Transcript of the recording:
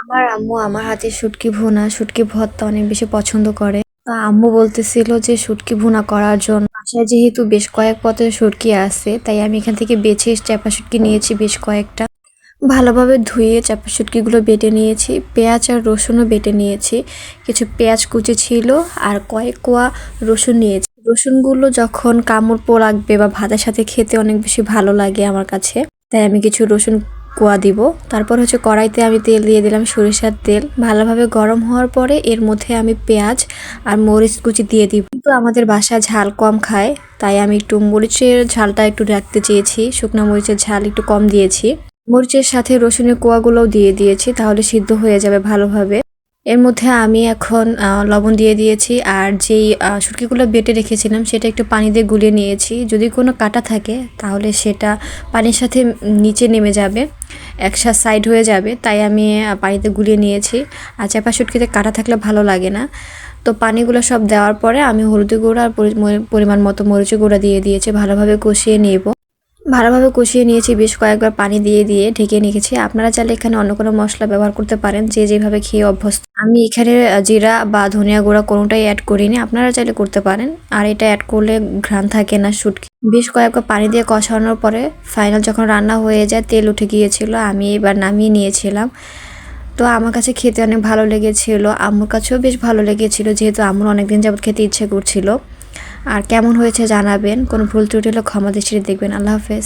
আমার আম্মু আমার হাতে শুটকি ভুনা, শুটকি ভর্তা অনেক বেশি পছন্দ করে। তো আম্মু বলতেছিল যে শুটকি ভুনা করার জন্য বাসায় যেহেতু বেশ কয়েক পদের শুটকি আছে, তাই আমি এখান থেকে বেছে চাপা শুটকি নিয়েছি বেশ কয়েকটা। ভালোভাবে ধুয়ে চাপা শুটকিগুলো বেটে নিয়েছি, পেঁয়াজ আর রসুনও বেটে নিয়েছি। কিছু পেঁয়াজ কুচি ছিল আর কয়েক কোয়া রসুন নিয়েছি। রসুনগুলো যখন কামড় লাগবে বা ভাতের সাথে খেতে অনেক বেশি ভালো লাগে আমার কাছে, তাই আমি কিছু রসুন কোয়া দিব। তারপর হচ্ছে কড়াইতে আমি তেল দিয়ে দিলাম, সরিষার তেল। ভালোভাবে গরম হওয়ার পরে এর মধ্যে আমি পেঁয়াজ আর মরিচ কুচি দিয়ে দিব। কিন্তু আমাদের বাসায় ঝাল কম খায়, তাই আমি একটু মরিচের ঝালটা একটু রাখতে চেয়েছি, শুকনো মরিচের ঝাল একটু কম দিয়েছি। মরিচের সাথে রসুনের কোয়াগুলোও দিয়ে দিয়েছি, তাহলে সিদ্ধ হয়ে যাবে ভালোভাবে। এর মধ্যে আমি এখন লবণ দিয়ে দিয়েছি, আর যেই শুটকিগুলো বেটে রেখেছিলাম সেটা একটু পানি দিয়ে গুলিয়ে নিয়েছি। যদি কোনো কাটা থাকে তাহলে সেটা পানির সাথে নিচে নেমে যাবে, একসাথে সাইড হয়ে যাবে, তাই আমি পানিতে গুলিয়ে নিয়েছি। আর চাপা শুটকিতে কাটা থাকলে ভালো লাগে না। তো পানিগুলো সব দেওয়ার পরে আমি হলুদের গুঁড়া আর পরিমাণ মতো মরিচের গুঁড়া দিয়ে দিয়েছি, ভালোভাবে কষিয়ে নেব। ভালোভাবে কষিয়ে নিয়েছি, বেশ কয়েকবার পানি দিয়ে দিয়ে ঢেকে রেখেছি। আপনারা চাইলে এখানে অন্য কোনো মশলা ব্যবহার করতে পারেন, যে যেভাবে খেয়ে অভ্যস্ত। আমি এখানে জিরা বা ধনিয়া গুঁড়া কোনোটাই অ্যাড করিনি, আপনারা চাইলে করতে পারেন। আর এটা অ্যাড করলে ঘ্রাণ থাকে না শুটকি। বেশ কয়েকবার পানি দিয়ে কষানোর পরে ফাইনাল যখন রান্না হয়ে যায়, তেল উঠে গিয়েছিল, আমি এবার নামিয়ে নিয়েছিলাম। তো আমার কাছে খেতে অনেক ভালো লেগেছিল, আম্মুর কাছেও বেশ ভালো লেগেছিল, যেহেতু আম্মুর অনেকদিন যাবত খেতে ইচ্ছে করছিল। আর কেমন হয়েছে জানাবেন, কোনো ভুল ত্রুটি হলে ক্ষমা দৃষ্টিতে দেখবেন। আল্লাহ হাফেজ।